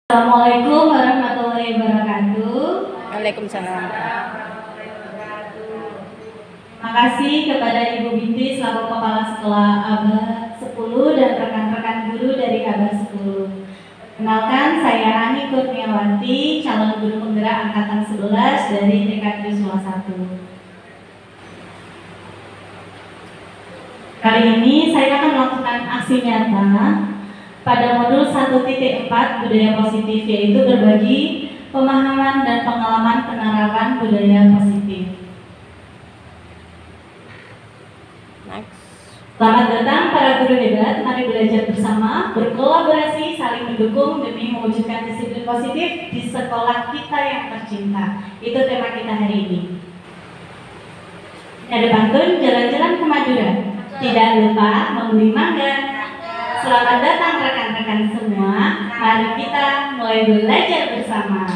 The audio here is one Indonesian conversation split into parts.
Assalamualaikum warahmatullahi wabarakatuh. Waalaikumsalam. Terima kasih kepada Ibu Binti selaku Kepala Sekolah ABA 10 dan rekan-rekan guru dari ABA 10. Kenalkan, saya Ani Kurniawati, calon guru penggerak angkatan 11 dari TK Trisula 1. Kali ini saya akan melakukan aksi nyata pada modul 1.4 budaya positif, yaitu berbagi pemahaman dan pengalaman penerapan budaya positif. Next. Selamat datang para guru hebat, mari belajar bersama, berkolaborasi, saling mendukung demi mewujudkan disiplin positif di sekolah kita yang tercinta. Itu tema kita hari ini. Ada pantun, jalan-jalan ke Madura, tidak lupa membeli mangga. Selamat datang rekan-rekan semua, mari kita mulai belajar bersama.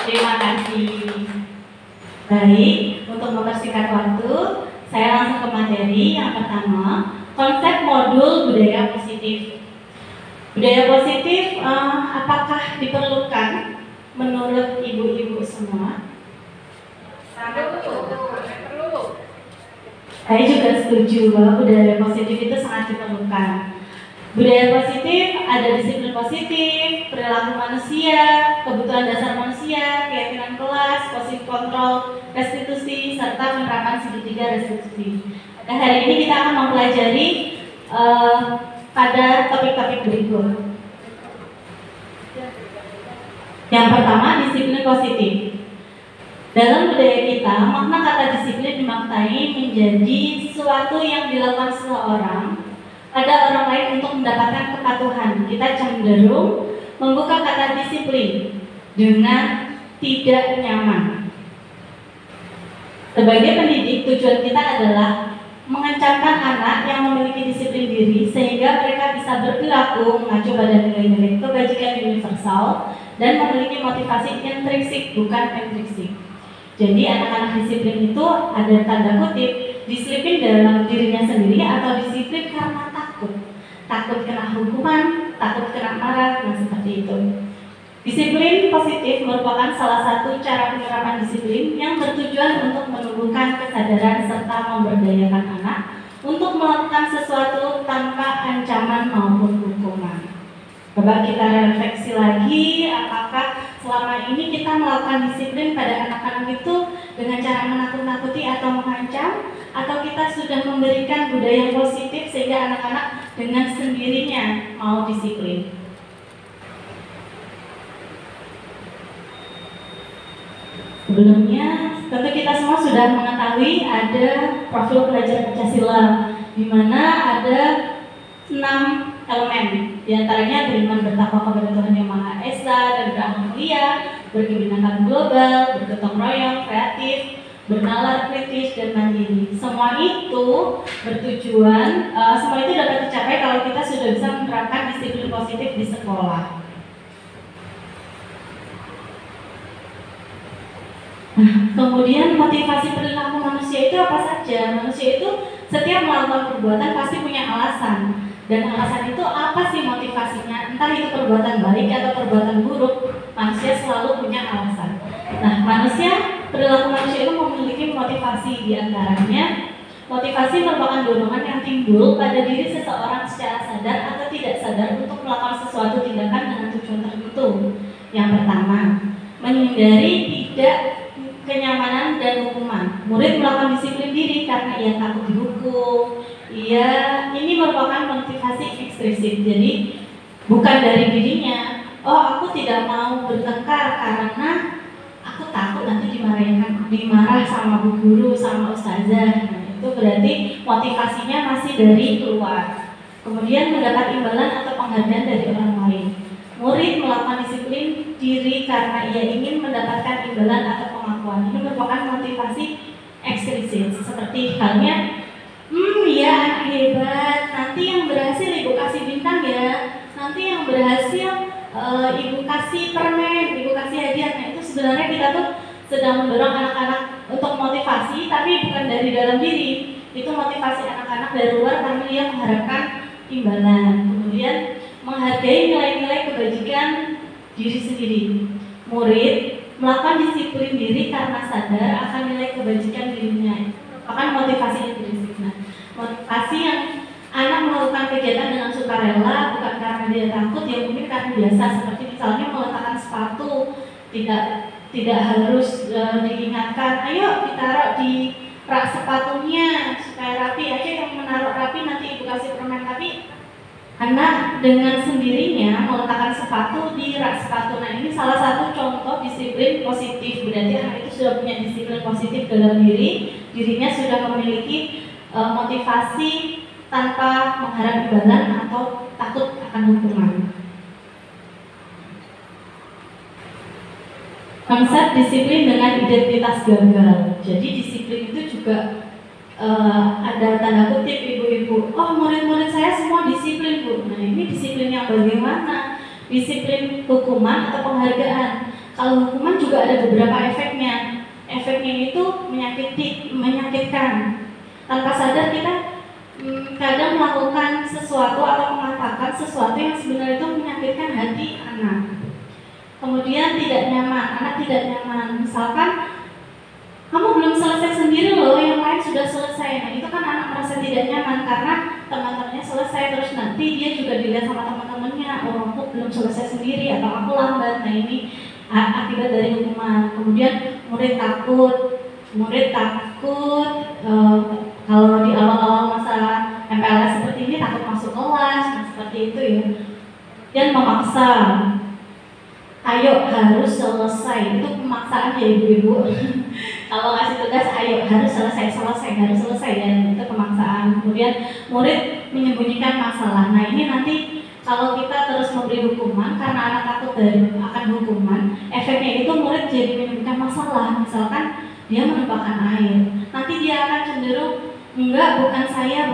Terima kasih. Baik, untuk mempersingkat waktu, saya langsung ke materi. Yang pertama, konsep modul budaya positif. Budaya positif apakah diperlukan menurut ibu-ibu semua? Saya juga setuju bahwa budaya positif itu sangat diperlukan. Budaya positif ada disiplin positif, perilaku manusia, kebutuhan dasar manusia, keyakinan kelas, positif kontrol, restitusi, serta penerapan segitiga restitusi. Pada hari ini kita akan mempelajari pada topik-topik berikut. Yang pertama, disiplin positif. Dalam budaya kita, makna kata disiplin dimaknai menjadi sesuatu yang dilakukan seseorang pada orang lain untuk mendapatkan kepatuhan. Kita cenderung membuka kata disiplin dengan tidak nyaman. Sebagai pendidik, tujuan kita adalah mengancamkan anak yang memiliki disiplin diri sehingga mereka bisa berperilaku mengacu pada nilai-nilai kebajikan universal dan memiliki motivasi intrinsik bukan ekstrinsik. Jadi anak-anak disiplin itu ada tanda kutip disiplin dalam dirinya sendiri atau disiplin karena takut kena hukuman, takut kena marah, nah seperti itu. Disiplin positif merupakan salah satu cara penerapan disiplin yang bertujuan untuk menumbuhkan kesadaran serta memberdayakan anak untuk melakukan sesuatu tanpa ancaman maupun hukuman. Coba kita refleksi lagi, apakah selama ini kita melakukan disiplin pada anak-anak itu dengan cara menakut-nakuti atau mengancam, atau kita sudah memberikan budaya positif sehingga anak-anak dengan sendirinya mau disiplin. Sebelumnya, tentu kita semua sudah mengetahui ada profil pelajar Pancasila, di mana ada 6 elemen, di antaranya beriman bertakwa kepada Tuhan Yang Maha Esa dan berakhlak mulia, berkebinekaan global, bergotong royong, kreatif, bernalar kritis dan mandiri. Semua itu bertujuan, semua itu dapat dicapai kalau kita sudah bisa menerapkan disiplin positif di sekolah. Nah, kemudian motivasi perilaku manusia itu apa saja? Manusia itu setiap melakukan perbuatan pasti punya alasan. Dan alasan itu apa sih motivasinya? Entah itu perbuatan baik atau perbuatan buruk, manusia selalu punya alasan. Nah, perilaku manusia itu memiliki motivasi, diantaranya motivasi merupakan dorongan yang timbul pada diri seseorang secara sadar atau tidak sadar untuk melakukan sesuatu tindakan dengan tujuan tertentu. Yang pertama, menghindari tidak kenyamanan dan hukuman. Murid melakukan disiplin diri karena ia takut dihukum. Ini merupakan motivasi ekstrinsik. Jadi bukan dari dirinya. Oh, aku tidak mau bertengkar karena aku takut nanti dimarah sama bu guru, sama ustazah. Nah, itu berarti motivasinya masih dari luar. Kemudian mendapat imbalan atau penghargaan dari orang lain. Murid melakukan disiplin diri karena ia ingin mendapatkan imbalan atau pengakuan. Ini merupakan motivasi ekstrinsik. Seperti halnya, ya anak hebat, nanti yang berhasil ibu kasih bintang ya, nanti yang berhasil ibu kasih permen, ibu kasih hadiah. Nah, itu sebenarnya kita tuh sedang mendorong anak-anak untuk motivasi, tapi bukan dari dalam diri. Itu motivasi anak-anak dari luar karena dia mengharapkan imbalan. Kemudian menghargai nilai-nilai kebajikan diri sendiri. Murid melakukan disiplin diri karena sadar akan nilai kebajikan dirinya, akan motivasi intrinsik. Nah, motivasi yang anak melakukan kegiatan dengan sukarela bukan karena dia takut, ya mungkin karena biasa, seperti misalnya meletakkan sepatu, tidak harus diingatkan, ayo ditaruh di rak sepatunya supaya rapi aja, yang menaruh rapi nanti ibu kasih permen. Tapi anak dengan sendirinya meletakkan sepatu di rak sepatu. Nah, ini salah satu contoh disiplin positif. Berarti anak itu sudah punya disiplin positif dalam dirinya sudah memiliki motivasi tanpa mengharap imbalan atau takut akan hukuman. Konsep disiplin dengan identitas gagal. Jadi disiplin itu juga ada tanda kutip, ibu-ibu, oh murid-murid saya semua disiplin bu. Nah, ini disiplin yang bagaimana? Disiplin hukuman atau penghargaan? Kalau hukuman juga ada beberapa efeknya. Efeknya itu menyakitkan. Tanpa sadar kita kadang melakukan sesuatu atau mengatakan sesuatu yang sebenarnya itu menyakitkan hati anak. Kemudian tidak nyaman, anak tidak nyaman. Misalkan kamu belum selesai sendiri loh, yang lain sudah selesai. Nah, itu kan anak merasa tidak nyaman karena teman-temannya selesai, terus nanti dia juga dilihat sama teman-temannya, oh aku belum selesai sendiri atau aku lambat. Nah, ini akibat dari hukuman. Kemudian murid takut kalau di awal-awal masa MPLS seperti ini takut masuk kelas, nah seperti itu ya. Dan memaksa, ayo harus selesai, itu pemaksaan ya ibu-ibu. Kalau ngasih tugas, ayo harus selesai, dan itu pemaksaan. Kemudian murid menyembunyikan masalah. Nah, ini nanti kalau kita terus memberi hukuman karena anak takut akan hukuman, efeknya itu murid jadi menyembunyikan masalah. Misalkan dia menumpahkan air, nanti dia akan cenderung enggak, bukan saya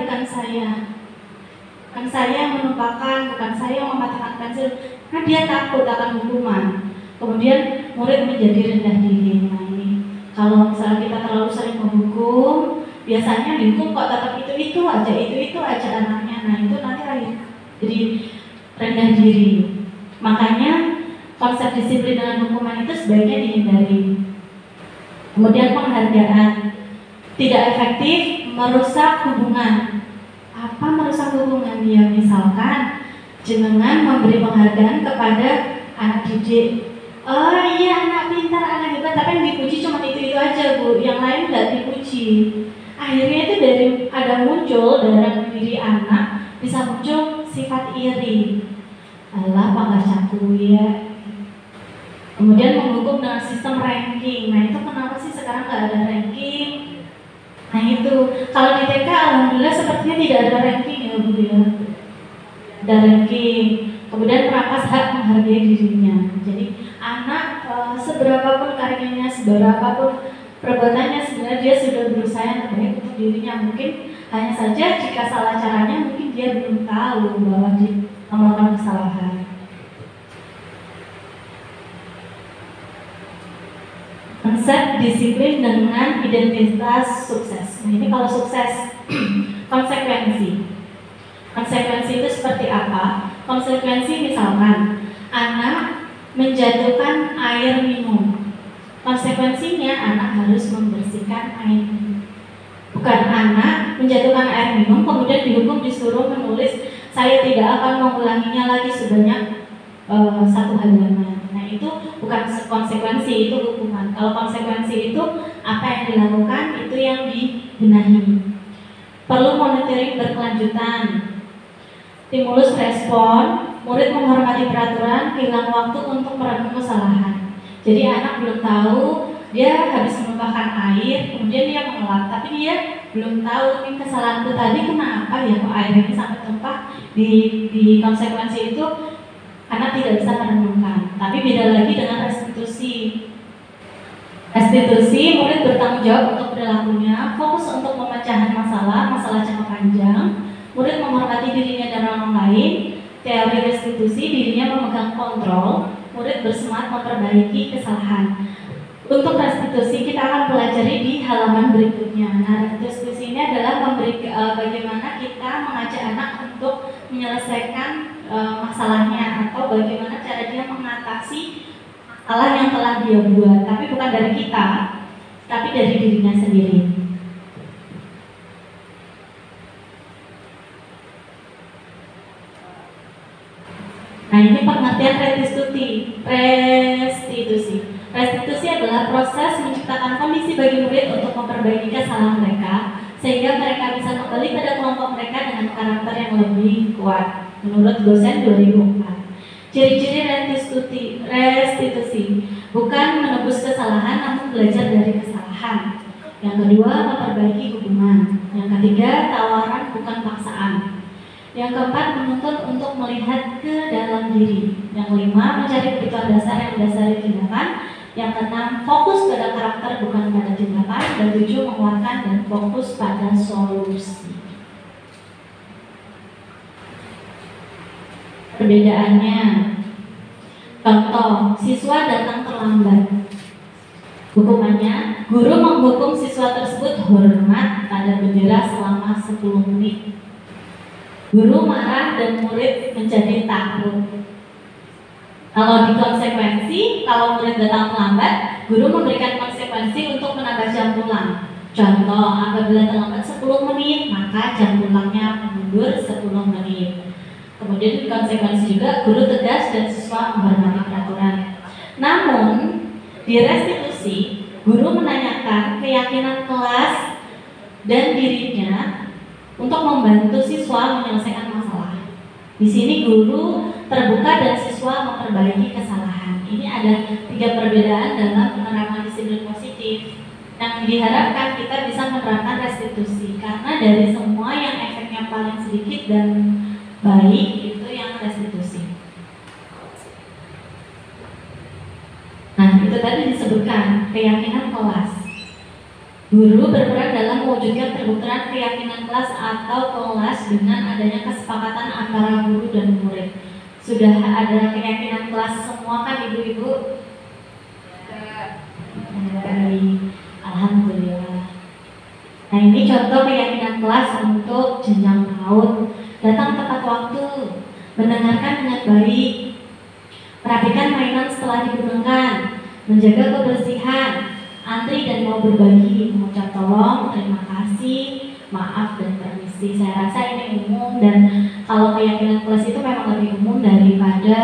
menumpahkan, bukan saya mematahkan pensil. Nah, dia takut akan hukuman. Kemudian murid menjadi rendah diri. Nah, ini kalau misalnya kita terlalu sering menghukum, biasanya dihukum kok tetap itu aja anaknya. Nah, itu nanti jadi rendah diri. Makanya konsep disiplin dengan hukuman itu sebaiknya dihindari. Kemudian penghargaan, tidak efektif, merusak hubungan. Apa merusak hubungan? Ya, misalkan jenengan memberi penghargaan kepada anak didik. Oh iya, anak pintar, anak hebat, tapi yang dipuji cuma itu aja bu, yang lain nggak dipuji. Akhirnya itu ada muncul dalam diri anak, bisa muncul sifat iri. Alah, panggacaku ya. Kemudian menghukum dengan sistem ranking. Nah, itu kenapa sih sekarang nggak ada ranking? Nah, itu kalau di TK alhamdulillah sepertinya tidak ada ranking ya bu ya. Ada ranking. Kemudian merampas hak menghargai dirinya. Jadi anak seberapapun karyanya, seberapapun perbuatannya, sebenarnya dia sudah berusaha yang terbaik untuk dirinya. Mungkin hanya saja jika salah caranya, mungkin dia belum tahu bahwa dia melakukan kesalahan. Konsep disiplin dengan identitas sukses. Nah, ini kalau sukses, konsekuensi. Konsekuensi itu seperti apa? Konsekuensi misalkan anak menjatuhkan air minum. Konsekuensinya anak harus membersihkan air minum. Bukan anak menjatuhkan air minum kemudian dihukum disuruh menulis saya tidak akan mengulanginya lagi sebanyak 1 halaman. Nah, itu bukan konsekuensi, itu hukuman. Kalau konsekuensi itu apa yang dilakukan, itu yang dibenahi. Perlu monitoring berkelanjutan. Stimulus respon, murid menghormati peraturan, hilang waktu untuk merenung kesalahan. Jadi anak belum tahu, dia habis menumpahkan air, kemudian dia mengelak, tapi dia belum tahu nih kesalahanku tadi kenapa ya kok air ini sampai tumpah. Di konsekuensi itu anak tidak bisa merenungkan. Tapi beda lagi dengan restitusi. Restitusi, murid bertanggung jawab untuk perilakunya, fokus untuk pemecahan masalah jangka panjang. Murid menghormati dirinya dan orang lain. Teori restitusi, dirinya memegang kontrol. Murid bersemangat memperbaiki kesalahan. Untuk restitusi kita akan pelajari di halaman berikutnya. Nah, restitusi ini adalah bagaimana kita mengajak anak untuk menyelesaikan masalahnya atau bagaimana cara dia mengatasi masalah yang telah dia buat, tapi bukan dari kita, tapi dari dirinya sendiri. Nah, ini pengertian restitusi. Restitusi adalah proses menciptakan kondisi bagi murid untuk memperbaiki kesalahan mereka sehingga mereka bisa kembali pada kelompok mereka dengan karakter yang lebih kuat. Menurut dosen 2004. Ciri-ciri restitusi bukan menebus kesalahan namun belajar dari kesalahan. Yang kedua, memperbaiki hubungan. Yang ketiga, tawaran bukan paksaan. Yang keempat, menuntut untuk melihat ke dalam diri. Yang kelima, mencari kebutuhan dasar yang mendasari tindakan. Yang keenam, fokus pada karakter bukan pada tindakan. Dan tujuh, menguatkan dan fokus pada solusi. Perbedaannya, contoh, siswa datang terlambat. Hukumannya, guru menghukum siswa tersebut hormat pada bendera selama 10 menit. Guru marah dan murid menjadi takut. Kalau di konsekuensi, kalau murid datang terlambat, guru memberikan konsekuensi untuk menambah jam pulang. Contoh, apabila terlambat 10 menit, maka jam pulangnya mundur 10 menit. Kemudian di konsekuensi juga, guru tegas dan siswa menghormati peraturan. Namun, di restitusi, guru menanyakan keyakinan kelas dan dirinya untuk membantu siswa menyelesaikan masalah. Di sini guru terbuka dan siswa memperbaiki kesalahan. Ini ada 3 perbedaan dalam penerapan disiplin positif. Yang diharapkan kita bisa menerapkan restitusi karena dari semua yang efeknya paling sedikit dan baik itu yang restitusi. Nah, itu tadi disebutkan keyakinan kelas. Guru berperan dalam mewujudkan terbenturan keyakinan kelas atau kelas dengan adanya kesepakatan antara guru dan murid. Sudah ada keyakinan kelas semua kan ibu-ibu? Baik, alhamdulillah. Nah, ini contoh keyakinan kelas untuk jenjang PAUD. Datang tepat waktu, mendengarkan dengan baik, perhatikan mainan setelah digunakan, menjaga kebersihan, antri dan mau berbagi, mengucap tolong, terima kasih, maaf dan permisi. Saya rasa ini umum dan kalau keyakinan kelas itu memang lebih umum daripada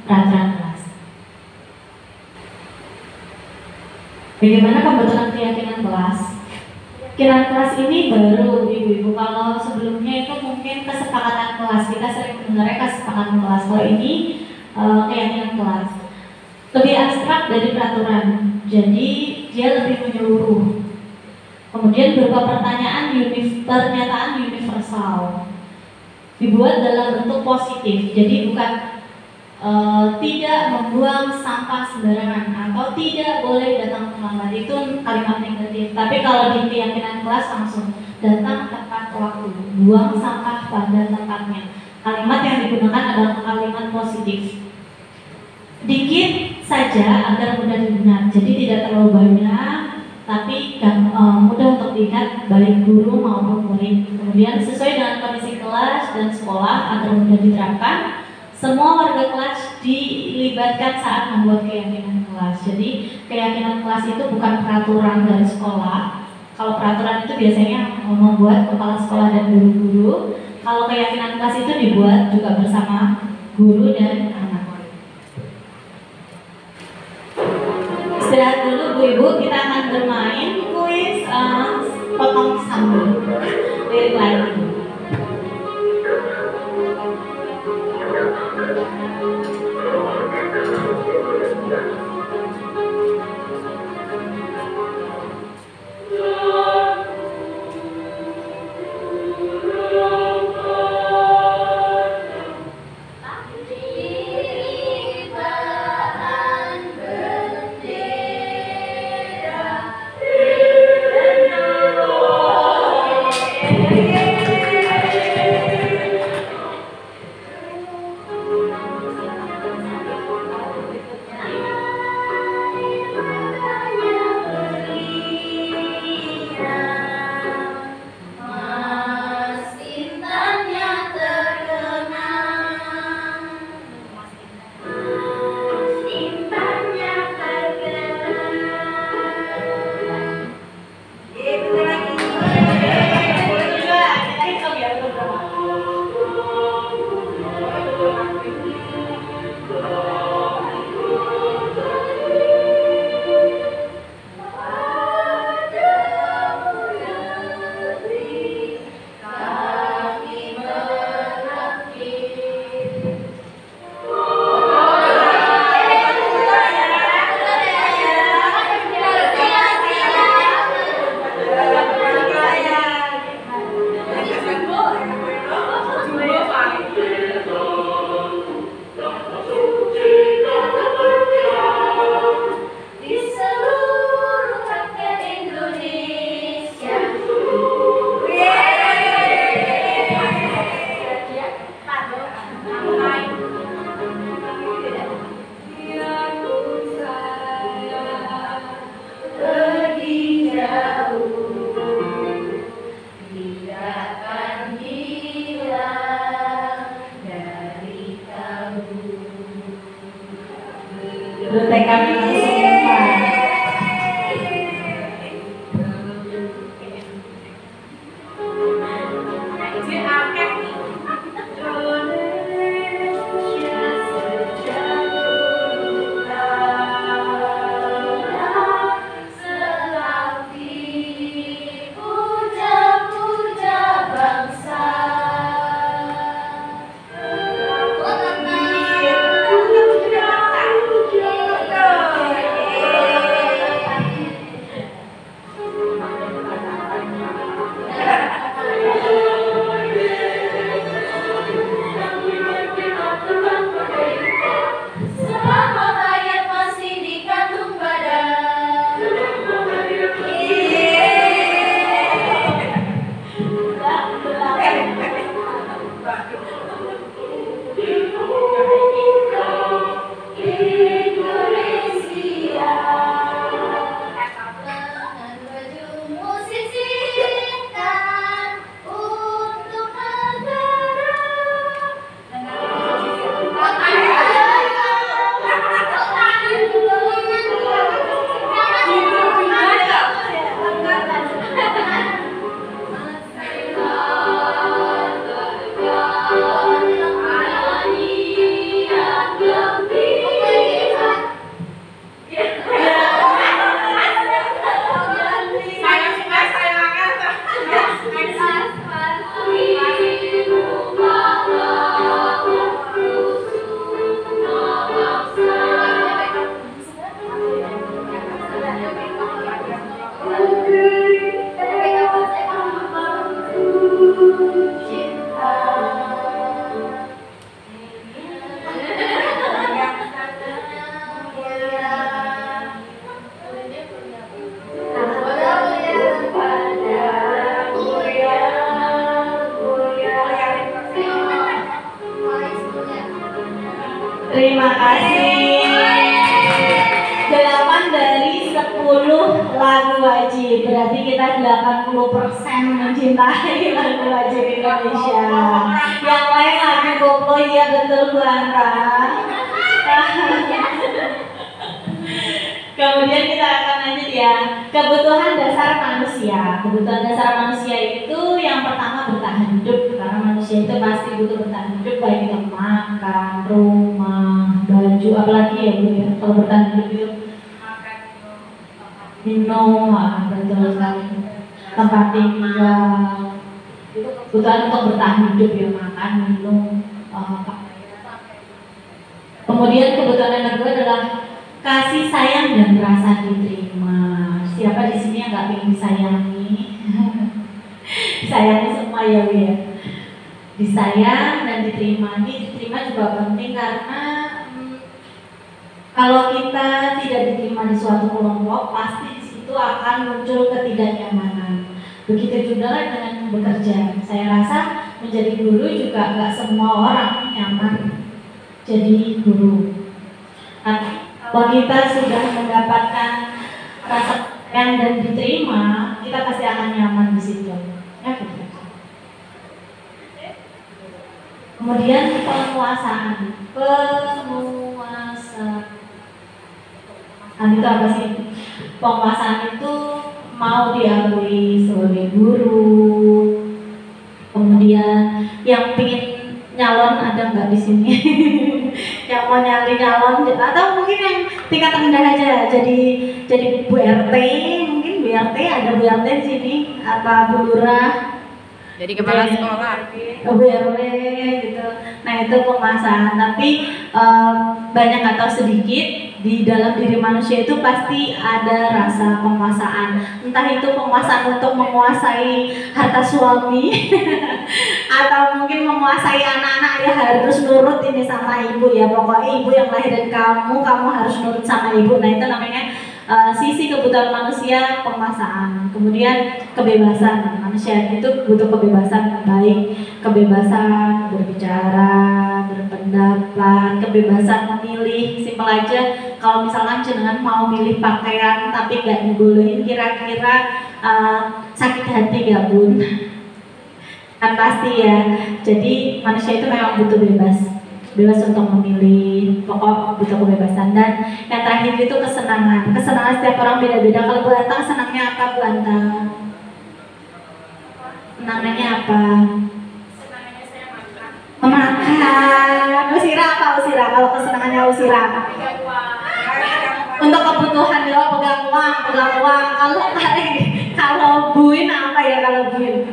peraturan kelas. Bagaimana pembentukan keyakinan kelas? Keyakinan kelas ini baru ibu-ibu. Kalau sebelumnya itu mungkin kesepakatan kelas, kita sering mendengar kesepakatan kelas. Kalau ini keyakinan kelas lebih abstrak dari peraturan, jadi dia lebih menyeluruh. Kemudian berupa pernyataan universal, dibuat dalam bentuk positif. Jadi bukan tidak membuang sampah sembarangan atau tidak boleh datang terlambat, itu kalimat negatif. Tapi kalau di keyakinan kelas langsung datang tepat waktu, buang sampah pada tempatnya. Kalimat yang digunakan adalah kalimat positif. Dikit saja agar mudah didengar, jadi tidak terlalu banyak, tapi mudah untuk dilihat baik guru maupun murid. Kemudian sesuai dengan kondisi kelas dan sekolah agar mudah diterapkan. Semua warga kelas dilibatkan saat membuat keyakinan kelas. Jadi keyakinan kelas itu bukan peraturan dari sekolah. Kalau peraturan itu biasanya membuat kepala sekolah dan guru-guru. Kalau keyakinan kelas itu dibuat juga bersama guru dan anak. Istirahat dulu Bu Ibu, kita akan bermain kuis potong sambal. Lirik lagi. Guru TK memang semua. Terima kasih. 8 dari 10 lagu wajib. Berarti kita 80% mencintai lagu wajib Indonesia. Yang lain lagu koplo, iya betul Bu Anta. Kemudian kita akan lanjut ya. Kebutuhan dasar manusia. Kebutuhan dasar manusia itu yang pertama bertahan hidup. Karena manusia itu pasti butuh bertahan hidup, baik itu makan, rumah, baju, apalagi ya Bu ya. Kalau bertahan hidup itu minum, betul sekali. Tempat tinggal. Itu kebutuhan untuk bertahan hidup ya, makan, minum, kemudian kebutuhan yang kedua adalah kasih sayang dan rasa diterima. Siapa di sini yang nggak ingin disayangi? Sayangi semua ya Bu ya. Disayang dan diterima. Ini diterima juga penting karena kalau kita tidak diterima di suatu kelompok, pasti di situ akan muncul ketidaknyamanan. Begitu juga dengan bekerja. Saya rasa menjadi guru juga nggak semua orang nyaman jadi guru. Tapi kalau kita sudah mendapatkan rasa sayang dan diterima, kita pasti akan nyaman di situ. Ya, betul. Kemudian penguasaan. Itu apa sih? Penguasaan itu mau diakui sebagai guru. Kemudian yang pingin nyalon ada nggak di sini? Yang mau nyari nyalon atau mungkin yang tingkat rendah aja jadi Bu RT, mungkin Bu RT ada Bu RT di sini, apa Bu Lurah, jadi kepala sekolah, Bu RW gitu. Nah itu penguasaan, tapi banyak atau sedikit di dalam diri manusia itu pasti ada rasa penguasaan. Entah itu penguasaan untuk menguasai harta suami atau mungkin menguasai anak-anak ya, harus nurut ini sama ibu ya. Pokoknya ibu yang lahirin kamu harus nurut sama ibu. Nah itu namanya sisi kebutuhan manusia, penguasaan. Kemudian kebebasan. Manusia itu butuh kebebasan, baik kebebasan berbicara, berpendapat, kebebasan memilih. Simpel aja, kalau misalkan jenengan mau milih pakaian tapi gak dibolehin, kira-kira sakit hati gak Bun? Kan pasti ya. Jadi manusia itu memang butuh bebas untuk memilih. pokok butuh kebebasan. Dan yang terakhir itu kesenangan. Kesenangan setiap orang beda-beda. Kalau Bu Anta senangnya apa, Bu Anta? Senangannya apa? Senangnya saya makan. Makan. Usira apa Usira? Kalau kesenangannya Usira? Untuk kebutuhan ya, pegang uang. Kalau Buin apa ya kalau Buin?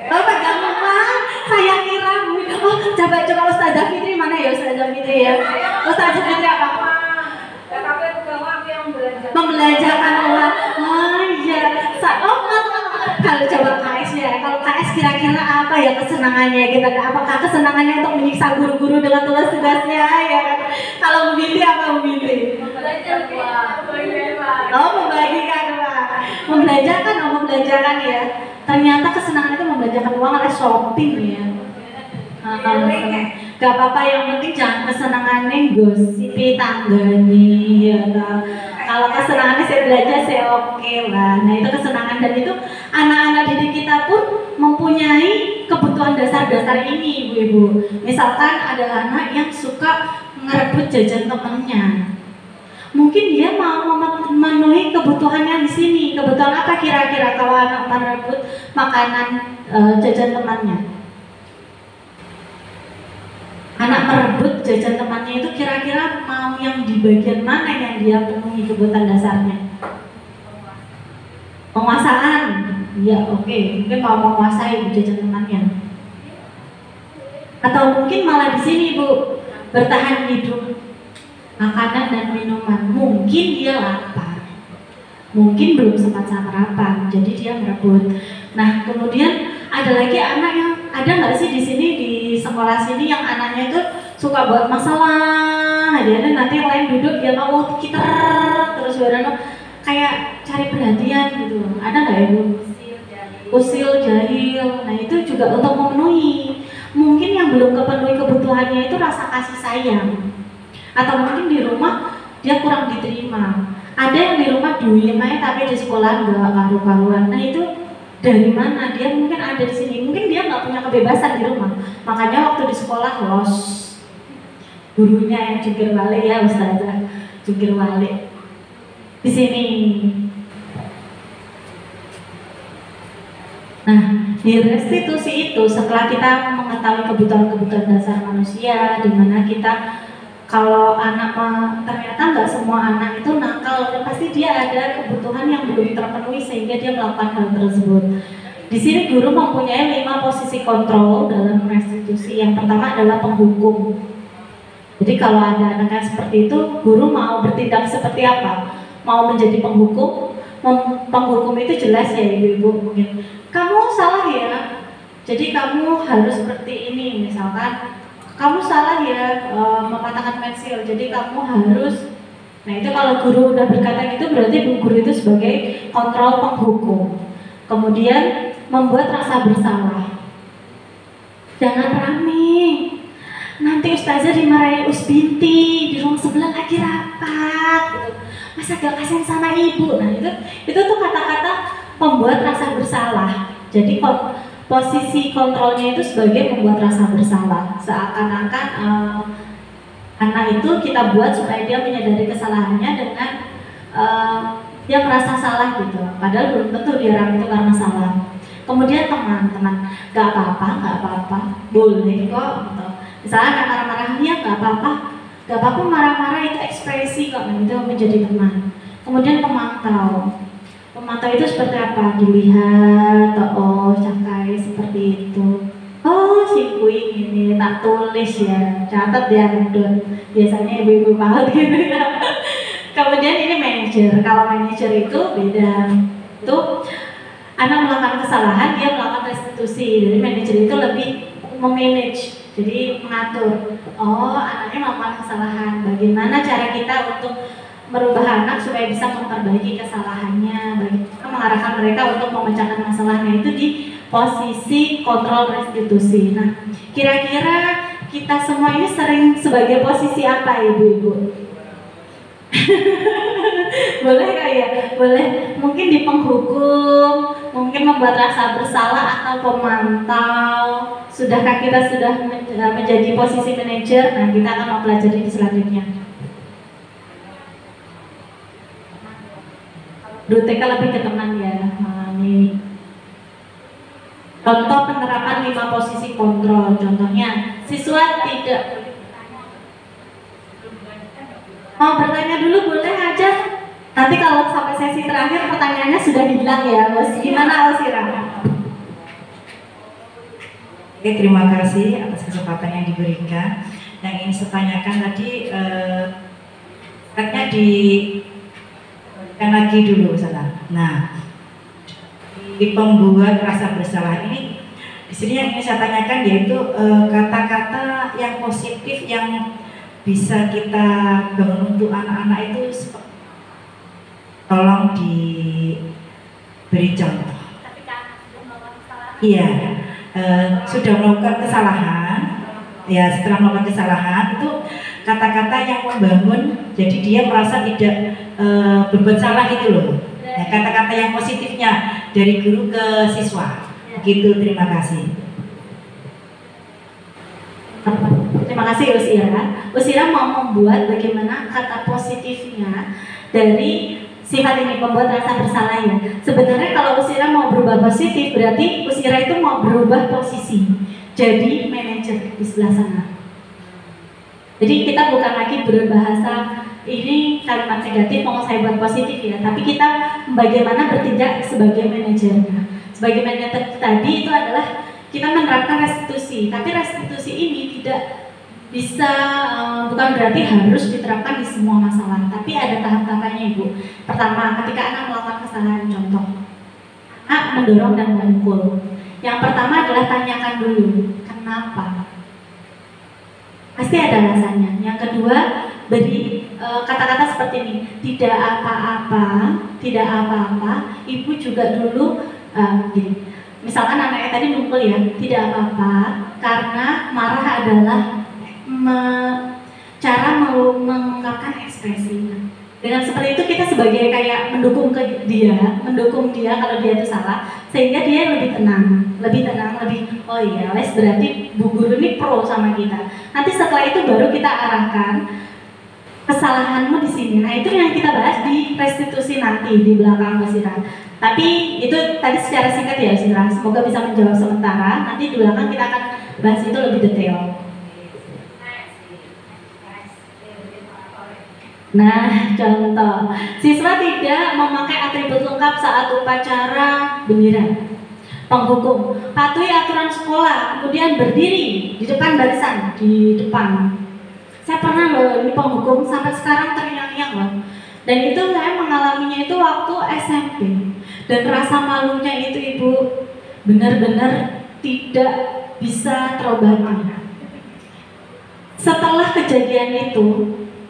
Oh, pegang uang. Saya kira Buin. Oh, coba Ustazah Fitri mana ya Ustazah Fitri ya? Ustazah Fitri apa? Tapi pegang uang yang Membelanjakan uang. Oh iya. Kalau coba KS ya, kalau KS kira-kira apa ya kesenangannya kita? Apakah kesenangannya untuk menyiksa guru-guru dengan tugas-tugasnya ya? Kalau Binti apa Binti? Oh, membagikan uang. Membelanjakan ya. Ternyata kesenangan itu membelanjakan uang alias shopping ya. Gak apa-apa, yang penting jangan kesenangannya gosipi tangganya ya. Kalau kesenangannya saya belajar saya oke lah. Nah itu kesenangan, dan itu anak-anak didik kita pun mempunyai kebutuhan dasar-dasar ini ibu-ibu. Misalkan ada anak yang suka ngerebut jajan temennya. Mungkin dia mau memenuhi kebutuhannya di sini. Kebutuhan apa kira-kira kalau anak merebut makanan jajan temannya? Anak merebut jajan temannya itu kira-kira mau yang di bagian mana yang dia penuhi kebutuhan dasarnya? Penguasaan. Ya oke, mungkin mau menguasai jajan temannya. Atau mungkin malah di sini Bu, bertahan hidup, makanan dan minuman. Mungkin dia lapar, mungkin belum sempat sarapan, jadi dia merebut. Nah kemudian ada lagi anak yang ada nggak sih di sini di sekolah sini yang anaknya itu suka buat masalah, dia nanti yang lain duduk dia mau kita terus kayak cari perhatian gitu. Ada nggak ibu? Usil, jahil. Nah itu juga untuk memenuhi. Mungkin yang belum kepenuhi kebutuhannya itu rasa kasih sayang. Atau mungkin di rumah dia kurang diterima. Ada yang di rumah duitnya tapi di sekolah nggak karu-karuan. Nah itu dari mana? Dia mungkin ada di sini. Mungkin dia nggak punya kebebasan di rumah. Makanya waktu di sekolah los. Gurunya yang jungkir balik ya Ustazah, jungkir balik. Di sini. Nah, di restitusi itu setelah kita mengetahui kebutuhan-kebutuhan dasar manusia, di mana kita kalau anak ternyata nggak semua anak itu nakal, pasti dia ada kebutuhan yang belum terpenuhi sehingga dia melakukan hal tersebut. Di sini guru mempunyai 5 posisi kontrol dalam restitusi. Yang pertama adalah penghukum. Jadi kalau ada anak yang seperti itu, guru mau bertindak seperti apa? Mau menjadi penghukum? Penghukum itu jelas ya ibu-ibu mungkin. Kamu salah ya, jadi kamu harus seperti ini misalkan. Kamu salah ya mematahkan pensil, jadi kamu harus. Nah itu kalau guru udah berkata gitu berarti guru itu sebagai kontrol penghukum. Kemudian membuat rasa bersalah. Jangan rame, nanti ustazah dimarahin Usbinti, di ruang sebelah lagi rapat gitu. Masa gak kasihan sama ibu? Nah itu tuh kata-kata membuat rasa bersalah. Jadi posisi kontrolnya itu sebagai membuat rasa bersalah. Seakan-akan anak itu kita buat supaya dia menyadari kesalahannya dengan dia merasa salah gitu. Padahal belum tentu dia orang itu karena salah. Kemudian teman-teman, gak apa-apa, boleh kok. Gitu. Misalnya anak marah-marah, ya gak apa-apa marah-marah itu ekspresi kok. Nah, itu menjadi teman. Kemudian pemantau. Pemantau itu seperti apa? Dilihat, oh cakai seperti itu. Oh si kuing ini tak tulis ya, catat ya Dun. Biasanya ibu-ibu banget gitu ya. Kemudian ini manajer. Kalau manajer itu beda. Itu anak melakukan kesalahan, dia melakukan restitusi. Jadi manajer itu lebih memanage, jadi mengatur. Oh anaknya melakukan kesalahan. Bagaimana cara kita untuk merubah anak supaya bisa memperbaiki kesalahannya, bagaimana mengarahkan mereka untuk memecahkan masalahnya, itu di posisi kontrol restitusi. Nah, kira-kira kita semua ini sering sebagai posisi apa ibu-ibu? Boleh kak ya? Boleh. Mungkin di penghukum, mungkin membuat rasa bersalah atau pemantau. Sudahkah kita sudah menjadi posisi manajer? Nah, kita akan mempelajari di selanjutnya. Guru TK lebih ke teman ya. Nah, ini contoh penerapan 5 posisi kontrol. Contohnya, siswa tidak mau bertanya dulu, boleh aja. Nanti kalau sampai sesi terakhir pertanyaannya sudah hilang ya, gimana Osira? Oke, terima kasih atas kesempatan yang diberikan. Yang ingin saya tanyakan tadi, katanya lagi dulu salah. Nah, di pembuat rasa bersalah ini, di sini yang ingin saya tanyakan yaitu kata-kata yang positif yang bisa kita bangun untuk anak-anak itu, tolong diberi contoh. Iya, sudah melakukan kesalahan, ya setelah melakukan kesalahan itu kata-kata yang membangun, jadi dia merasa tidak berbuat salah gitu loh. Ya, kata-kata yang positifnya dari guru ke siswa, gitu. Terima kasih. Terima kasih Usira. Usira mau membuat bagaimana kata positifnya dari sifat ini, membuat rasa bersalah ya. Sebenarnya kalau Usira mau berubah positif, berarti Usira itu mau berubah posisi jadi manajer di sebelah sana. Jadi kita bukan lagi berbahasa ini kalimat negatif mau saya buat positif ya, tapi kita bagaimana bertindak sebagai manajernya. Sebagai manajer tadi itu adalah kita menerapkan restitusi, tapi restitusi ini tidak bisa bukan berarti harus diterapkan di semua masalah, tapi ada tahap-tahapannya Ibu. Pertama, ketika anak melakukan kesalahan, contoh anak mendorong dan memukul, yang pertama adalah tanyakan dulu kenapa, pasti ada alasannya. Yang kedua, beri kata-kata seperti ini, tidak apa-apa, tidak apa-apa, ibu juga dulu gini. Misalkan anaknya tadi mukul ya, tidak apa-apa, karena marah adalah cara mengungkapkan ekspresi. Dengan seperti itu kita sebagai kayak mendukung dia kalau dia itu salah, sehingga dia lebih tenang, lebih oh iya, wes berarti bu guru ini pro sama kita. Nanti setelah itu baru kita arahkan kesalahanmu di sini. Nah, itu yang kita bahas di restitusi nanti di belakang Usira. Tapi itu tadi secara singkat ya Usira. Semoga bisa menjawab sementara. Nanti di belakang kita akan bahas itu lebih detail. Nah, contoh, siswa tidak memakai atribut lengkap saat upacara bendera. Penghukum, patuhi aturan sekolah, kemudian berdiri di depan barisan, di depan. Saya pernah loh, ini penghukum sampai sekarang terngiang-ngiang loh. Dan itu saya mengalaminya itu waktu SMP. Dan rasa malunya itu Ibu benar-benar tidak bisa terobati. Setelah kejadian itu,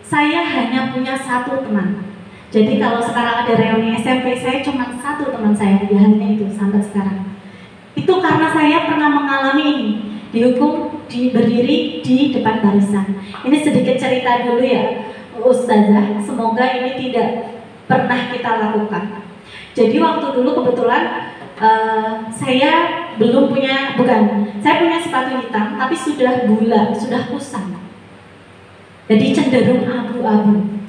saya hanya punya satu teman. Jadi kalau sekarang ada reuni SMP, saya cuma satu teman saya, dia hanya itu sampai sekarang. Itu karena saya pernah mengalami ini, dihukum berdiri di depan barisan. Ini sedikit cerita dulu ya, Ustazah. Semoga ini tidak pernah kita lakukan. Jadi waktu dulu kebetulan saya belum punya, saya punya sepatu hitam, tapi sudah bulat, sudah kusam. Jadi cenderung abu-abu.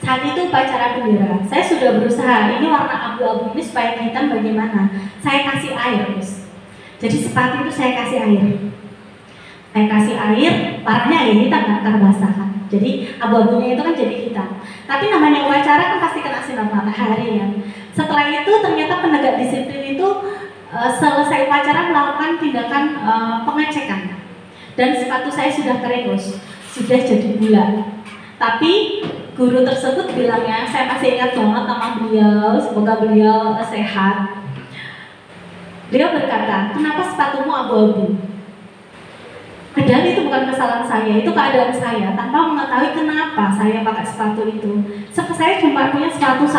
Saat itu upacara bendera, saya sudah berusaha, ini warna abu-abu ini supaya hitam bagaimana? Saya kasih air, Gus. Jadi sepatu itu saya kasih air. Warnanya ya hitam kan, karena basah kan. Jadi abu-abunya itu kan jadi hitam. Tapi namanya upacara kan pasti kena sinar matahari ya. Setelah itu ternyata penegak disiplin itu selesai upacara melakukan tindakan pengecekan. Dan sepatu saya sudah kering, Gus. Sudah jadi bulat. Tapi guru tersebut bilangnya, saya masih ingat banget nama beliau, semoga beliau sehat. Beliau berkata, kenapa sepatumu abu-abu? Padahal itu bukan kesalahan saya, itu keadaan saya. Tanpa mengetahui kenapa saya pakai sepatu itu. Saya cuma punya sepatu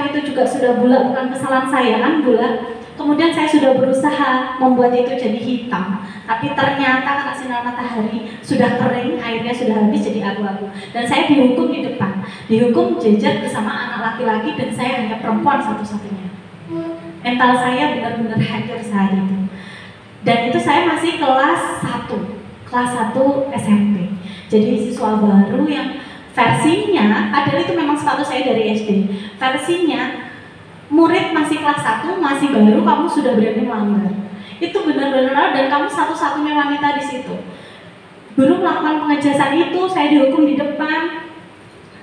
itu juga sudah bulat, bukan kesalahan saya kan bulat. Kemudian saya sudah berusaha membuat itu jadi hitam, tapi ternyata karena sinar matahari sudah kering, airnya sudah habis jadi abu-abu. Dan saya dihukum di depan, dihukum jejer bersama anak laki-laki dan saya hanya perempuan satu-satunya. Mental saya benar-benar hancur saat itu. Dan itu saya masih kelas 1 SMP. Jadi siswa baru yang versinya, padahal itu memang sepatu saya dari SD. Versinya, murid masih kelas 1, masih baru, kamu sudah berani melanggar. Itu benar-benar, dan kamu satu-satunya wanita di situ. Guru melakukan pengejasan itu, saya dihukum di depan.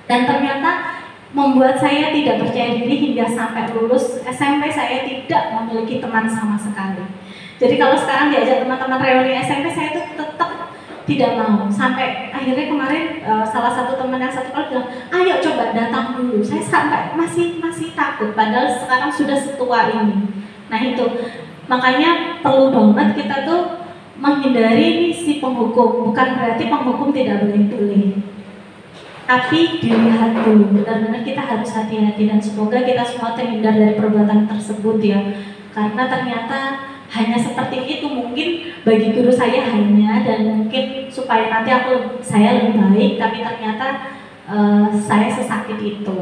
Dan ternyata membuat saya tidak percaya diri hingga sampai lulus SMP saya tidak memiliki teman sama sekali. Jadi kalau sekarang diajak teman-teman reuni SMP, saya itu tetap tidak mau. Sampai akhirnya kemarin salah satu teman yang satu kelas bilang, ayo coba datang dulu. Saya sampai masih takut, padahal sekarang sudah setua ini. Nah itu, makanya perlu banget kita tuh menghindari si penghukum. Bukan berarti penghukum tidak boleh pilih, tapi dilihat dulu. Benar-benar kita harus hati-hati, dan semoga kita semua terhindar dari perbuatan tersebut ya. Karena ternyata hanya seperti itu mungkin bagi guru saya hanya, dan mungkin supaya nanti saya lebih baik, tapi ternyata saya sesakit itu.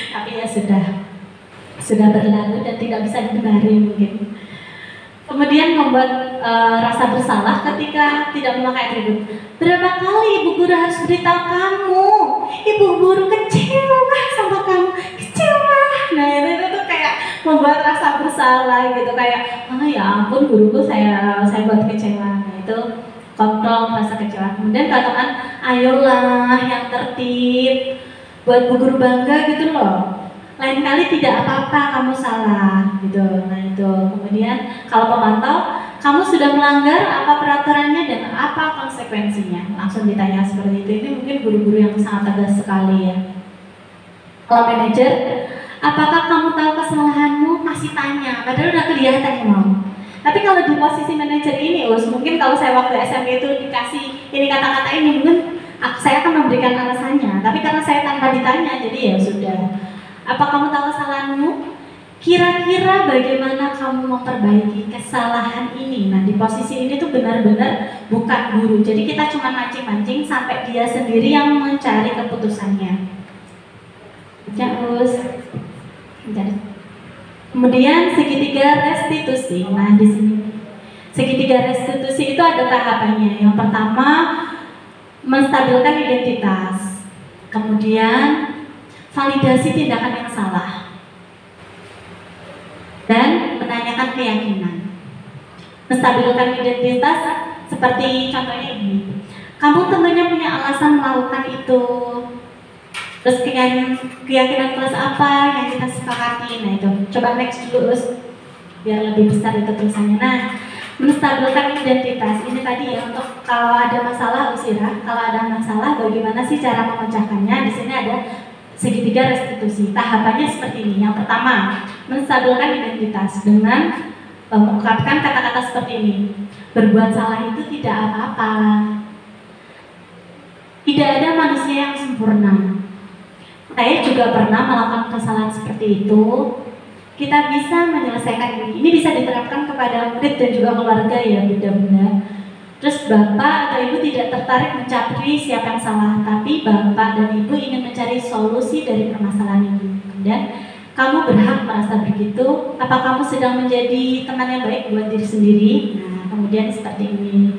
Tapi ya sudah berlalu dan tidak bisa dibenari mungkin. Kemudian membuat rasa bersalah ketika tidak memakai atribut. Berapa kali ibu guru harus beritahu kamu, ibu guru kecewa sama kamu, kecewa. Nah itu tuh kayak membuat rasa bersalah gitu, kayak ya ampun guruku saya buat kecewa. Nah itu kontrol rasa kecewa. Kemudian katakan ayolah yang tertib, buat bu guru bangga gitu loh. Lain kali tidak apa-apa kamu salah gitu. Nah itu kemudian kalau pemantau, kamu sudah melanggar apa peraturannya dan apa konsekuensinya, langsung ditanya seperti itu. Ini mungkin guru-guru yang sangat tegas sekali ya. Kalau manajer, apakah kamu tahu kesalahanmu? Masih tanya, padahal udah kelihatan mau. Tapi kalau di posisi manajer ini, mungkin kalau saya waktu SMP itu dikasih ini kata-kata ini, mungkin saya akan memberikan alasannya. Tapi karena saya tanpa ditanya, jadi ya sudah. Apa kamu tahu kesalahanmu? Kira-kira bagaimana kamu memperbaiki kesalahan ini? Nah di posisi ini tuh benar-benar bukan guru. Jadi kita cuma mancing-mancing sampai dia sendiri yang mencari keputusannya. Terus kemudian segitiga restitusi. Nah di sini segitiga restitusi itu ada tahapannya. Yang pertama menstabilkan identitas. Kemudian validasi tindakan yang salah dan menanyakan keyakinan. Menstabilkan identitas seperti contohnya ini, kamu tentunya punya alasan melakukan itu, terus keyakinan kelas apa yang kita sepakati. Nah itu coba next dulu biar lebih besar itu tulisannya. Nah menstabilkan identitas ini tadi ya, untuk kalau ada masalah usirah, kalau ada masalah bagaimana sih cara memecahkannya. Di sini ada segitiga restitusi. Tahapannya seperti ini. Yang pertama, menstabilkan identitas dengan mengungkapkan kata-kata seperti ini. Berbuat salah itu tidak apa-apa. Tidak ada manusia yang sempurna. Saya juga pernah melakukan kesalahan seperti itu. Kita bisa menyelesaikan ini. Ini bisa diterapkan kepada murid dan juga keluarga ya, bunda-bunda. Terus bapak atau ibu tidak tertarik mencari siapa yang salah, tapi bapak dan ibu ingin mencari solusi dari permasalahan ini. Dan kamu berhak merasa begitu. Apa kamu sedang menjadi teman yang baik buat diri sendiri? Nah, kemudian seperti ini.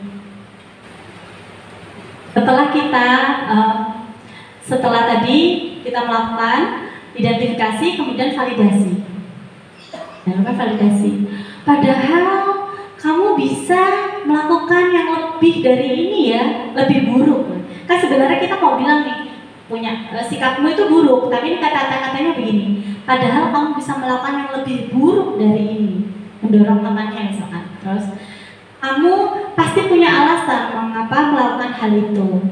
Setelah tadi kita melakukan identifikasi, kemudian validasi. Nah, validasi. Padahal kamu bisa melakukan yang lebih dari ini ya, lebih buruk. Kan sebenarnya kita mau bilang nih, punya sikapmu itu buruk, tapi ini kata-katanya begini. Padahal kamu bisa melakukan yang lebih buruk dari ini, mendorong temannya misalkan. Terus kamu pasti punya alasan mengapa melakukan hal itu.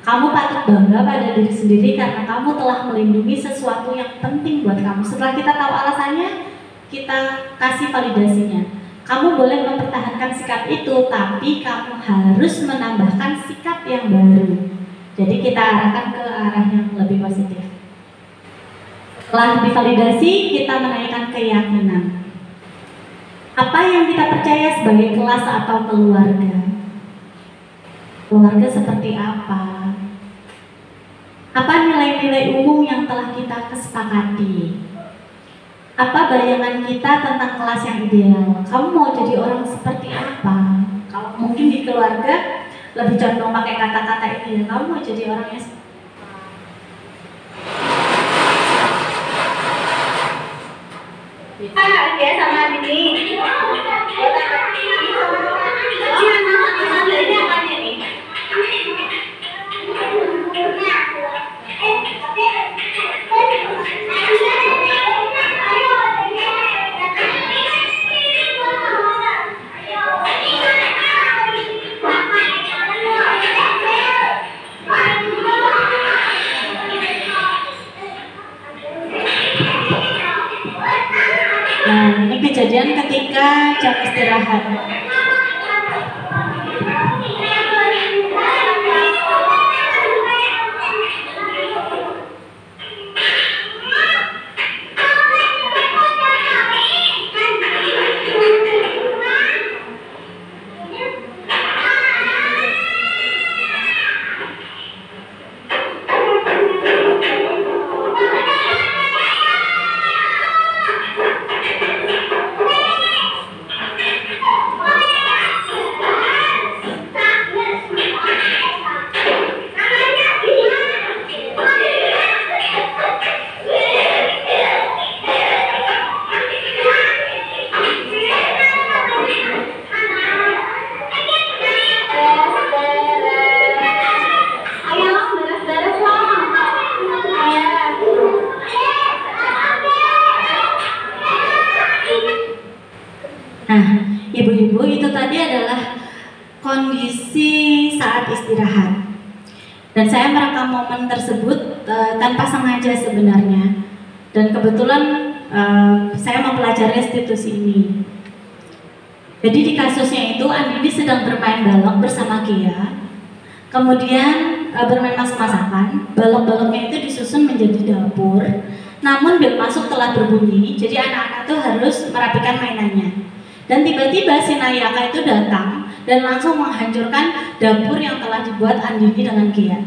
Kamu patut bangga pada diri sendiri karena kamu telah melindungi sesuatu yang penting buat kamu. Setelah kita tahu alasannya, kita kasih validasinya. Kamu boleh mempertahankan sikap itu, tapi kamu harus menambahkan sikap yang baru. Jadi kita arahkan ke arah yang lebih positif. Setelah divalidasi, kita menaikkan keyakinan. Apa yang kita percaya sebagai kelas atau keluarga? Keluarga seperti apa? Apa nilai-nilai umum yang telah kita kesepakati? Apa bayangan kita tentang kelas yang ideal? Kamu mau jadi orang seperti apa? Kalau mungkin di keluarga lebih condong pakai kata-kata ini ya. Kamu mau jadi orang yang Oke, sama ini. Ini apa nih? Nah, ini kejadian ketika jam istirahat. Nah, ibu-ibu, itu tadi adalah kondisi saat istirahat. Dan saya merekam momen tersebut tanpa sengaja sebenarnya. Dan kebetulan saya mempelajari restitusi ini. Jadi di kasusnya itu Andini sedang bermain balok bersama Kia. Kemudian bermain masak-masakan. Balok-baloknya itu disusun menjadi dapur. Namun bel masuk telah berbunyi, jadi anak-anak tuh harus merapikan mainannya. Dan tiba-tiba si Nayaka itu datang dan langsung menghancurkan dapur yang telah dibuat Andini dengan Kia.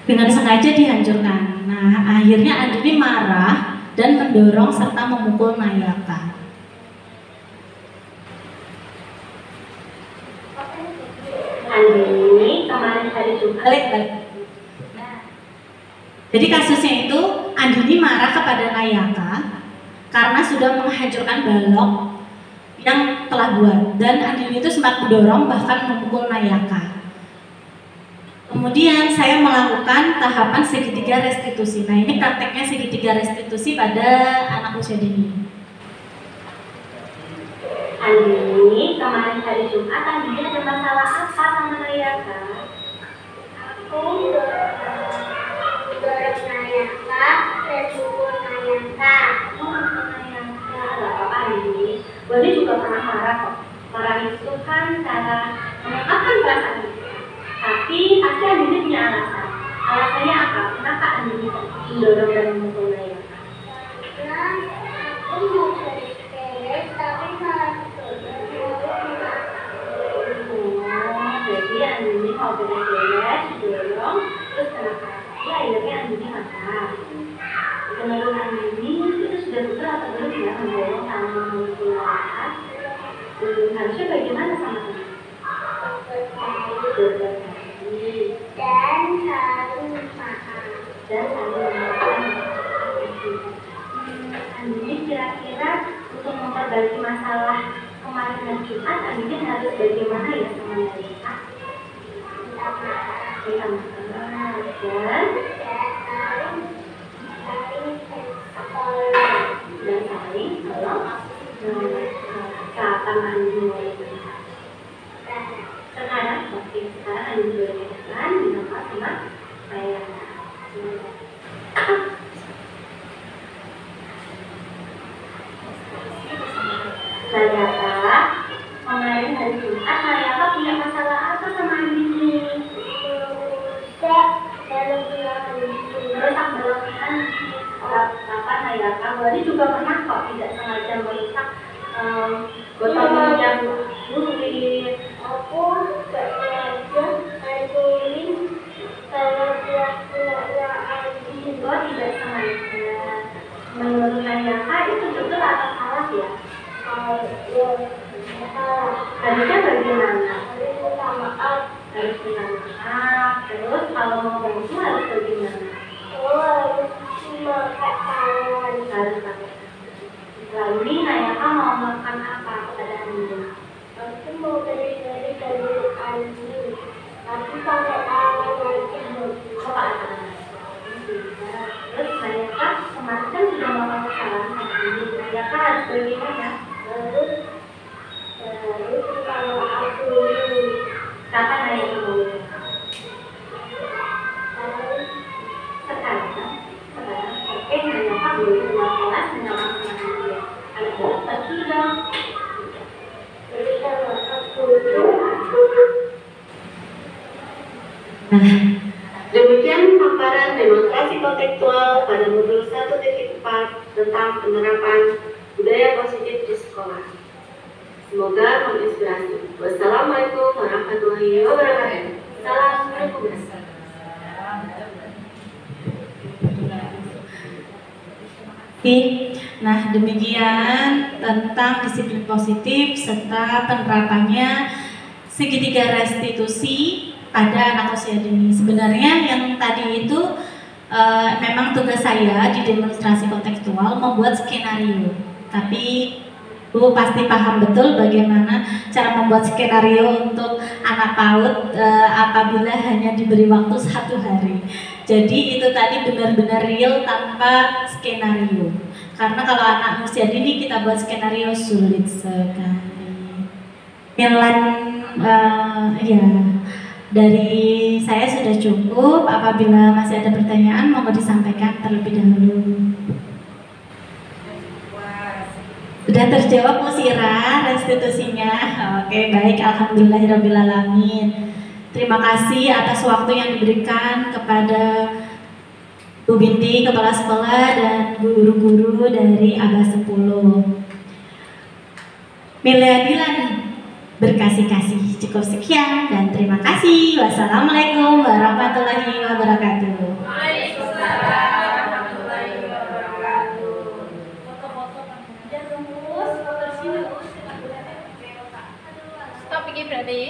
Dengan sengaja dihancurkan. Nah, akhirnya Andini marah dan mendorong serta memukul Nayaka. Andini kemarin hari Jumat. Balik. Jadi kasusnya itu Andini marah kepada Nayaka karena sudah menghancurkan balok yang telah buat, dan Andini itu sempat mendorong bahkan memukul Nayaka. Kemudian saya melakukan tahapan segitiga restitusi. Nah, ini prakteknya segitiga restitusi pada anak usia dini. Andini kemarin hari Jumat Andini ada masalah apa sama Nayaka? Aku dorong Nayaka dan pukul Nayaka. Gak apa-apa Andini. Boleh juga pernah marah kok. Marah itu kan cara mengungkapkan perasaan kita. Tapi pasti Andini punya alasan. Alasannya apa? Kenapa Andini mendorong dan memukul Nayaka? Aku mau beres tapi malah jadi Andini mau beres-beres, didorong, terus kenapa? Ya akhirnya Andini marah. Menurut Andini itu sudah betul atau belum ya mendorong sama memukul Nayaka? Harusnya bagaimana sama teman? Dan saling maaf. Andini kira-kira untuk memperbaiki masalah kemarin hari Jumat, Andini harus bagaimana ya sama Nayaka? Minta maaf dan saling kalau kapan Andini mulai berjalan. Sekarang Andini boleh berjalan, minta maaf sama saya. Nayaka, kemarin hari Jumat Nayaka punya masalah apa sama Andini? Merusak baloknya Andini. Kapan Nayaka? Wali juga pernah kok tidak sengaja merusak botol minyak burit. Aku gak sengaja harus bisa masak. Terus kalau mau bantu harus bagaimana? Harus pakai tangan. Harus pakai. Lalu nih Nayaka mau makan apa kepada Anda? Aku mau dari anjing. Tapi pakai tangan lagi. Kok pakai tangan? Terus Nayaka kemarin kan sudah makan kesalahan lagi. Nayaka harus bagaimana? Terus kalau aku kapan Nayaka mau? Sekarang. Oke, Nayaka boleh keluar kelas dengan teman-teman dia. Anak-anak pergi dong. Jadi kalau aku demikian paparan demonstrasi kontekstual pada modul 1.4 tentang penerapan budaya positif di sekolah. Semoga menginspirasi. Wassalamualaikum warahmatullahi wabarakatuh. Assalamualaikum. Nah, demikian tentang disiplin positif serta penerapannya segitiga restitusi pada anak usia dini. Sebenarnya yang tadi itu memang tugas saya di demonstrasi kontekstual membuat skenario. Tapi Bu pasti paham betul bagaimana cara membuat skenario untuk anak PAUD apabila hanya diberi waktu 1 hari. Jadi itu tadi benar-benar real tanpa skenario. Karena kalau anak usia dini kita buat skenario sulit sekali. Ya, dari saya sudah cukup. Apabila masih ada pertanyaan, mohon disampaikan terlebih dahulu. Sudah terjawab Bu Sira restitusinya. Oke, baik, alhamdulillahirrabbilalamin. Terima kasih atas waktu yang diberikan kepada Bu Binti, Kepala Sekolah, dan guru-guru dari ABA 10. Milea Dilan berkasih-kasih. Cukup sekian dan terima kasih. Wassalamualaikum warahmatullahi wabarakatuh. Waalaikumsalam. Stop iki berarti.